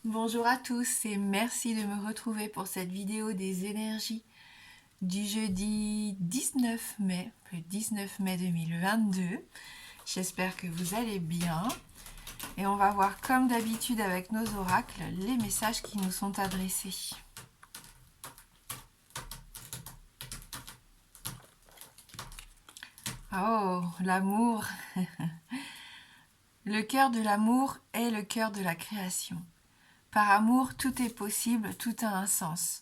Bonjour à tous et merci de me retrouver pour cette vidéo des énergies du jeudi 19 mai, le 19 mai 2022. J'espère que vous allez bien et on va voir comme d'habitude avec nos oracles les messages qui nous sont adressés. Oh, l'amour. Le cœur de l'amour est le cœur de la création. Par amour, tout est possible, tout a un sens.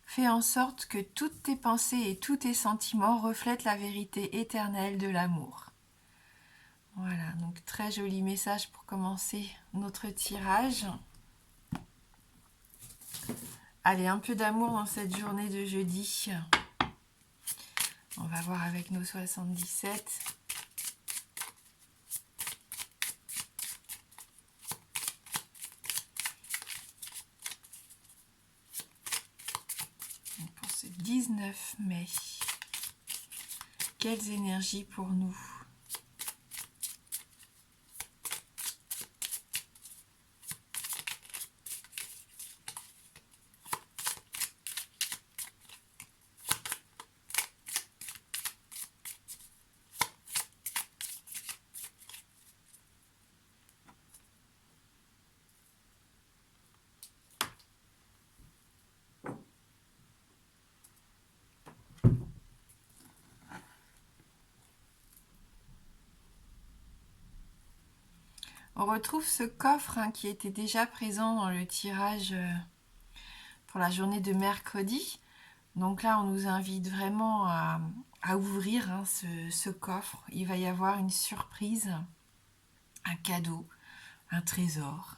Fais en sorte que toutes tes pensées et tous tes sentiments reflètent la vérité éternelle de l'amour. Voilà, donc très joli message pour commencer notre tirage. Allez, un peu d'amour dans cette journée de jeudi. On va voir avec nos 77. Donc pour ce 19 mai, quelles énergies pour nous? On retrouve ce coffre qui était déjà présent dans le tirage pour la journée de mercredi. Donc là, on nous invite vraiment à ouvrir ce coffre. Il va y avoir une surprise, un cadeau, un trésor.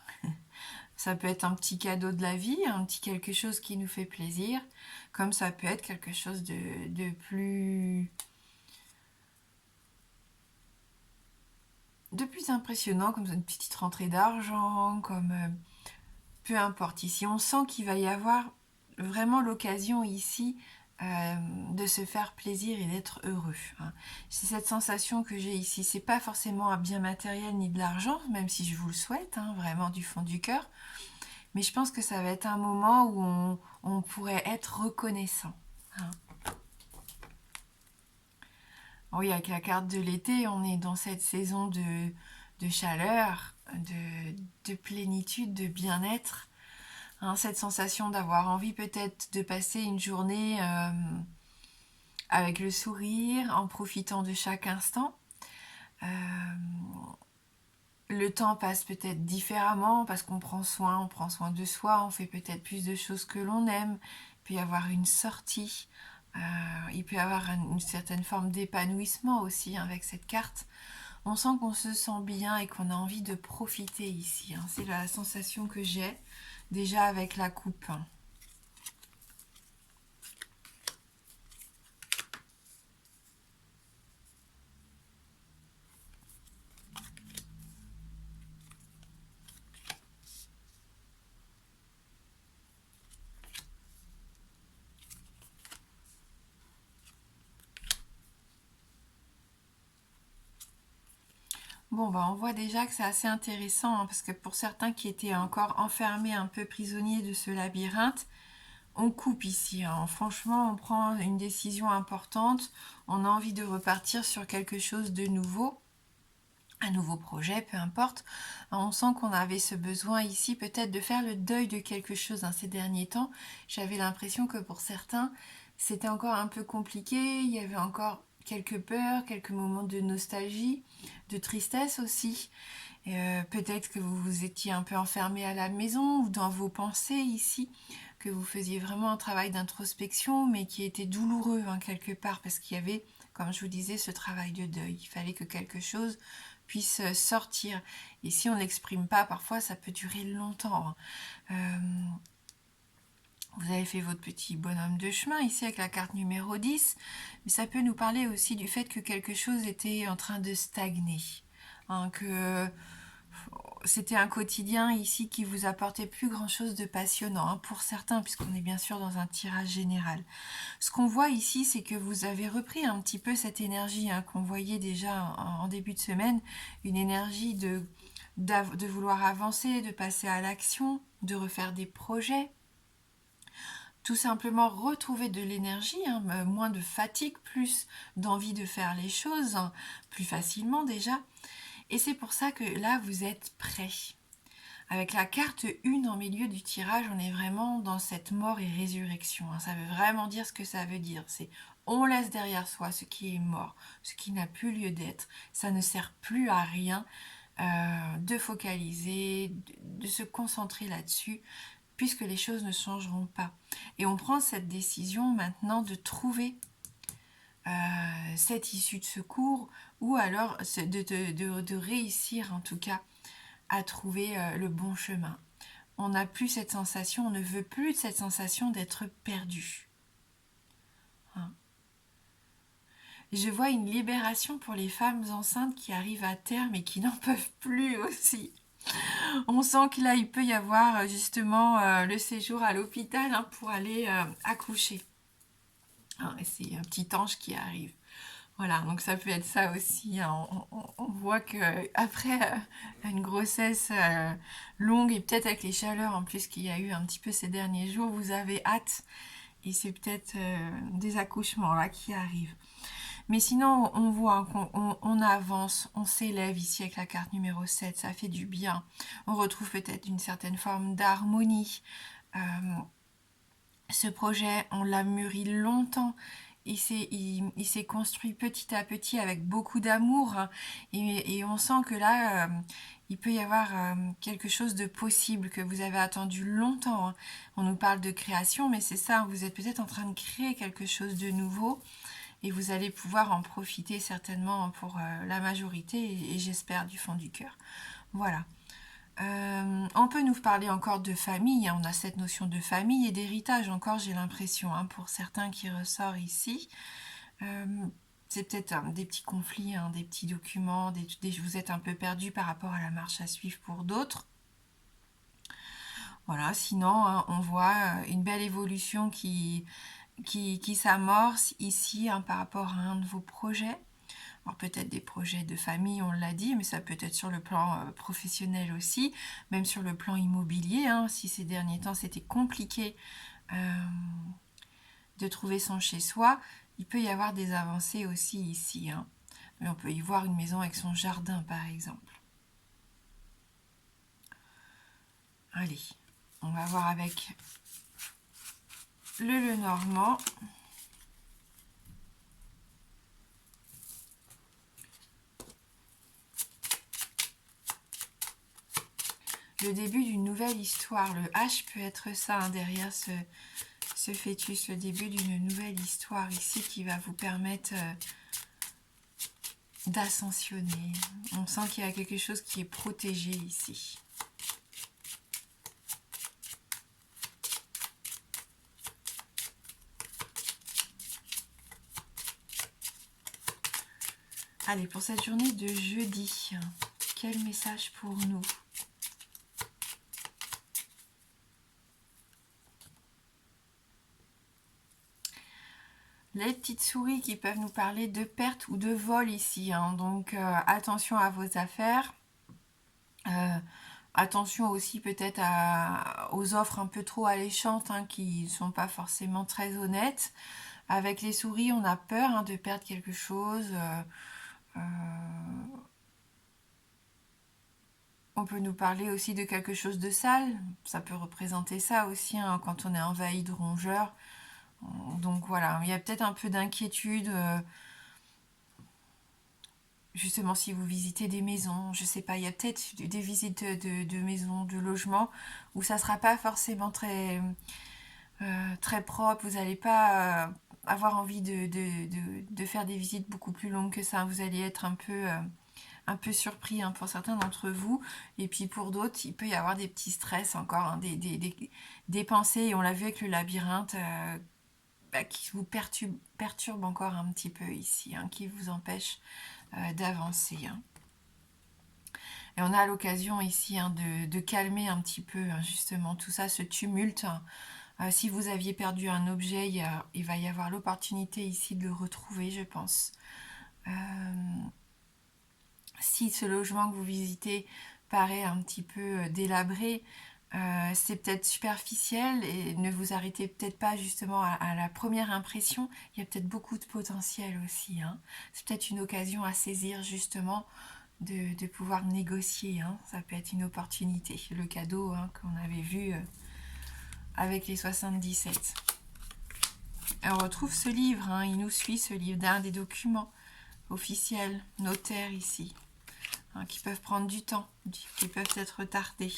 Ça peut être un petit cadeau de la vie, un petit quelque chose qui nous fait plaisir, comme ça peut être quelque chose de plus impressionnant, comme une petite rentrée d'argent, comme peu importe. Ici, on sent qu'il va y avoir vraiment l'occasion ici de se faire plaisir et d'être heureux. C'est cette sensation que j'ai ici. C'est pas forcément un bien matériel ni de l'argent, même si je vous le souhaite, vraiment du fond du cœur. Mais je pense que ça va être un moment où on pourrait être reconnaissant. Oui, avec la carte de l'été, on est dans cette saison de chaleur, de plénitude, de bien-être. Cette sensation d'avoir envie peut-être de passer une journée avec le sourire, en profitant de chaque instant. Le temps passe peut-être différemment parce qu'on prend soin de soi, on fait peut-être plus de choses que l'on aime. Il peut y avoir une sortie, il peut y avoir une certaine forme d'épanouissement aussi avec cette carte. On sent qu'on se sent bien et qu'on a envie de profiter ici. C'est la sensation que j'ai déjà avec la coupe. Bon, on voit déjà que c'est assez intéressant, parce que pour certains qui étaient encore enfermés, un peu prisonniers de ce labyrinthe, on coupe ici. Franchement, on prend une décision importante, on a envie de repartir sur quelque chose de nouveau, un nouveau projet, peu importe. On sent qu'on avait ce besoin ici peut-être de faire le deuil de quelque chose. Ces derniers temps, j'avais l'impression que pour certains, c'était encore un peu compliqué, il y avait encore quelques peurs, quelques moments de nostalgie, de tristesse aussi. Peut-être que vous vous étiez un peu enfermé à la maison ou dans vos pensées ici, que vous faisiez vraiment un travail d'introspection, mais qui était douloureux quelque part, parce qu'il y avait, comme je vous disais, ce travail de deuil. Il fallait que quelque chose puisse sortir. Et si on n'exprime pas, parfois ça peut durer longtemps. Vous avez fait votre petit bonhomme de chemin ici avec la carte numéro 10, mais ça peut nous parler aussi du fait que quelque chose était en train de stagner. Que c'était un quotidien ici qui vous apportait plus grand chose de passionnant, pour certains, puisqu'on est bien sûr dans un tirage général. Ce qu'on voit ici, c'est que vous avez repris un petit peu cette énergie qu'on voyait déjà en début de semaine, une énergie de vouloir avancer, de passer à l'action, de refaire des projets. Tout simplement retrouver de l'énergie, moins de fatigue, plus d'envie de faire les choses, plus facilement déjà. Et c'est pour ça que là, vous êtes prêts. Avec la carte 1 en milieu du tirage, on est vraiment dans cette mort et résurrection. Ça veut vraiment dire ce que ça veut dire. C'est on laisse derrière soi ce qui est mort, ce qui n'a plus lieu d'être. Ça ne sert plus à rien de focaliser, de se concentrer là-dessus, puisque les choses ne changeront pas. Et on prend cette décision maintenant de trouver cette issue de secours, ou alors de réussir en tout cas à trouver le bon chemin. On n'a plus cette sensation, on ne veut plus de cette sensation d'être perdu. Je vois une libération pour les femmes enceintes qui arrivent à terme et qui n'en peuvent plus aussi. On sent que là, il peut y avoir justement le séjour à l'hôpital pour aller accoucher. Et c'est un petit ange qui arrive. Voilà, donc ça peut être ça aussi. On voit que après une grossesse longue et peut-être avec les chaleurs en plus qu'il y a eu un petit peu ces derniers jours, vous avez hâte et c'est peut-être des accouchements là qui arrivent. Mais sinon, on voit qu'on avance, on s'élève ici avec la carte numéro 7, ça fait du bien. On retrouve peut-être une certaine forme d'harmonie. Ce projet, on l'a mûri longtemps. Il s'est construit petit à petit avec beaucoup d'amour. Et on sent que là, il peut y avoir quelque chose de possible que vous avez attendu longtemps. On nous parle de création, mais c'est ça, vous êtes peut-être en train de créer quelque chose de nouveau. Et vous allez pouvoir en profiter certainement pour la majorité et j'espère du fond du cœur. Voilà. On peut nous parler encore de famille, on a cette notion de famille et d'héritage encore, j'ai l'impression, pour certains qui ressort ici. C'est peut-être des petits conflits, des petits documents, vous êtes un peu perdu par rapport à la marche à suivre pour d'autres. Voilà, sinon on voit une belle évolution qui s'amorce ici par rapport à un de vos projets. Alors peut-être des projets de famille, on l'a dit, mais ça peut être sur le plan professionnel aussi, même sur le plan immobilier. Si ces derniers temps c'était compliqué de trouver son chez-soi, il peut y avoir des avancées aussi ici. Mais on peut y voir une maison avec son jardin par exemple. Allez, on va voir avec le Lenormand. Le début d'une nouvelle histoire. Le H peut être ça, derrière ce fœtus. Le début d'une nouvelle histoire ici qui va vous permettre d'ascensionner. On sent qu'il y a quelque chose qui est protégé ici. Allez, pour cette journée de jeudi, quel message pour nous ? Les petites souris qui peuvent nous parler de perte ou de vol ici. Donc, attention à vos affaires. Attention aussi peut-être aux offres un peu trop alléchantes qui ne sont pas forcément très honnêtes. Avec les souris, on a peur de perdre quelque chose. On peut nous parler aussi de quelque chose de sale. Ça peut représenter ça aussi quand on est envahi de rongeurs. Donc voilà, il y a peut-être un peu d'inquiétude. Justement, si vous visitez des maisons, je sais pas, il y a peut-être des visites de maisons, de logements où ça sera pas forcément très propre. Vous n'allez pas avoir envie de faire des visites beaucoup plus longues que ça. Vous allez être un peu surpris pour certains d'entre vous. Et puis pour d'autres, il peut y avoir des petits stress encore, des pensées. Et on l'a vu avec le labyrinthe qui vous perturbe encore un petit peu ici, qui vous empêche d'avancer. Et on a l'occasion ici de calmer un petit peu justement tout ça, ce tumulte. Si vous aviez perdu un objet, il va y avoir l'opportunité ici de le retrouver, je pense. Si ce logement que vous visitez paraît un petit peu délabré, c'est peut-être superficiel et ne vous arrêtez peut-être pas justement à la première impression. Il y a peut-être beaucoup de potentiel aussi, hein. C'est peut-être une occasion à saisir justement de pouvoir négocier, hein. Ça peut être une opportunité. Le cadeau, hein, qu'on avait vu avec les 77. Et on retrouve ce livre, hein, il nous suit ce livre d'un des documents officiels, notaires ici, hein, qui peuvent prendre du temps, qui peuvent être retardés.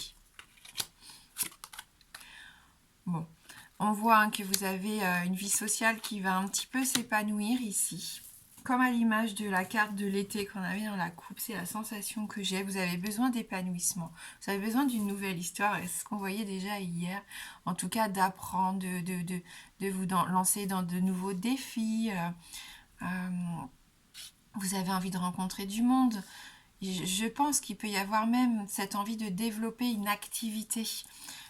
Bon, on voit, hein, que vous avez une vie sociale qui va un petit peu s'épanouir ici. Comme à l'image de la carte de l'été qu'on avait dans la coupe, c'est la sensation que j'ai. Vous avez besoin d'épanouissement. Vous avez besoin d'une nouvelle histoire. C'est ce qu'on voyait déjà hier. En tout cas, d'apprendre, de vous lancer dans de nouveaux défis. Vous avez envie de rencontrer du monde. Je pense qu'il peut y avoir même cette envie de développer une activité.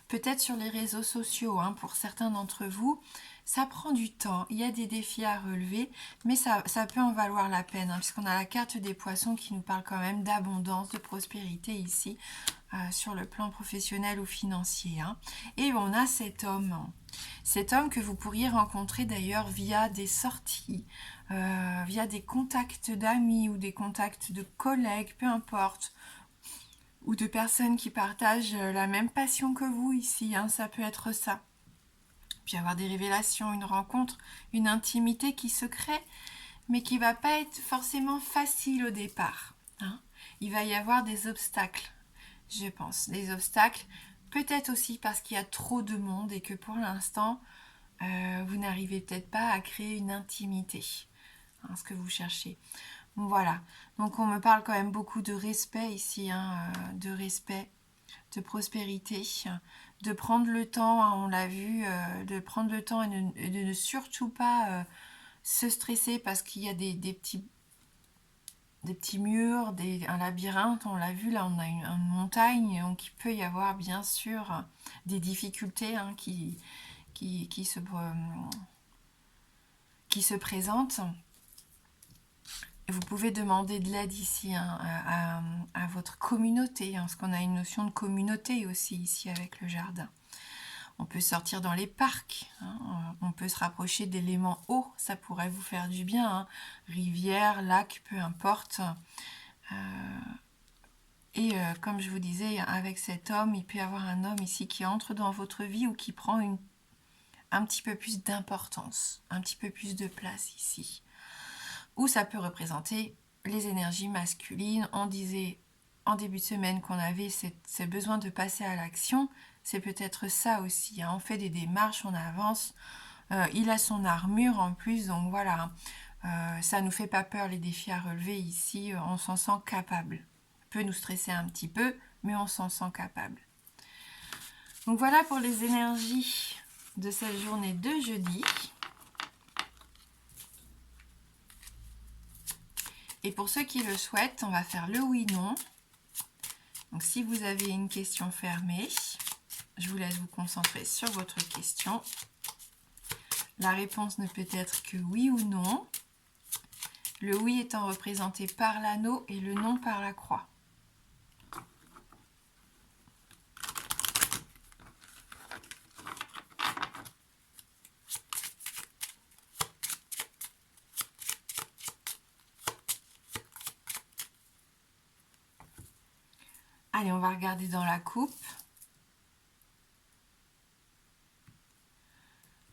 Peut-être sur les réseaux sociaux, hein, pour certains d'entre vous. Ça prend du temps, il y a des défis à relever, mais ça peut en valoir la peine, hein, puisqu'on a la carte des poissons qui nous parle quand même d'abondance, de prospérité ici, sur le plan professionnel ou financier, hein. Et on a cet homme que vous pourriez rencontrer d'ailleurs via des sorties, via des contacts d'amis ou des contacts de collègues, peu importe, ou de personnes qui partagent la même passion que vous ici, hein, ça peut être ça. Puis avoir des révélations, une rencontre, une intimité qui se crée, mais qui va pas être forcément facile au départ, hein. Il va y avoir des obstacles, je pense, des obstacles, peut-être aussi parce qu'il y a trop de monde et que pour l'instant, vous n'arrivez peut-être pas à créer une intimité, hein, ce que vous cherchez. Voilà, donc on me parle quand même beaucoup de respect ici, hein, de respect, de prospérité, de prendre le temps, hein, on l'a vu, de prendre le temps et de ne surtout pas se stresser parce qu'il y a des petits murs, un labyrinthe, on l'a vu, là on a une montagne, donc il peut y avoir bien sûr des difficultés, hein, qui se présentent. Vous pouvez demander de l'aide ici, hein, à votre communauté, hein, parce qu'on a une notion de communauté aussi ici avec le jardin. On peut sortir dans les parcs, hein, on peut se rapprocher d'éléments eau, ça pourrait vous faire du bien, hein, rivière, lac, peu importe. Comme je vous disais, avec cet homme, il peut y avoir un homme ici qui entre dans votre vie ou qui prend un petit peu plus d'importance, un petit peu plus de place ici. Ou ça peut représenter les énergies masculines. On disait en début de semaine qu'on avait ce besoin de passer à l'action. C'est peut-être ça aussi, hein. On fait des démarches, on avance. Il a son armure en plus, donc voilà. Ça nous fait pas peur les défis à relever ici. On s'en sent capable. Peut nous stresser un petit peu, mais on s'en sent capable. Donc voilà pour les énergies de cette journée de jeudi. Et pour ceux qui le souhaitent, on va faire le oui-non. Donc si vous avez une question fermée, je vous laisse vous concentrer sur votre question. La réponse ne peut être que oui ou non. Le oui étant représenté par l'anneau et le non par la croix. Allez, on va regarder dans la coupe.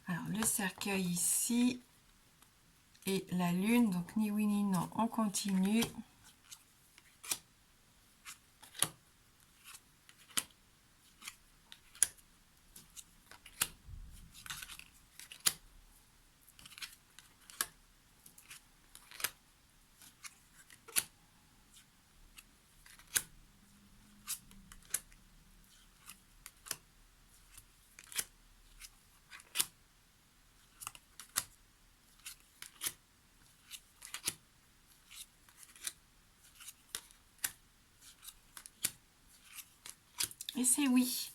Alors, le cercueil ici et la lune, donc ni oui ni non, on continue. Et c'est oui.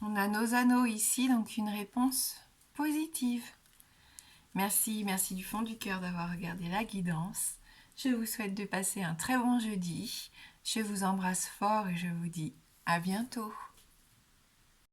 On a nos anneaux ici, donc une réponse positive. Merci, merci du fond du cœur d'avoir regardé la guidance. Je vous souhaite de passer un très bon jeudi. Je vous embrasse fort et je vous dis à bientôt.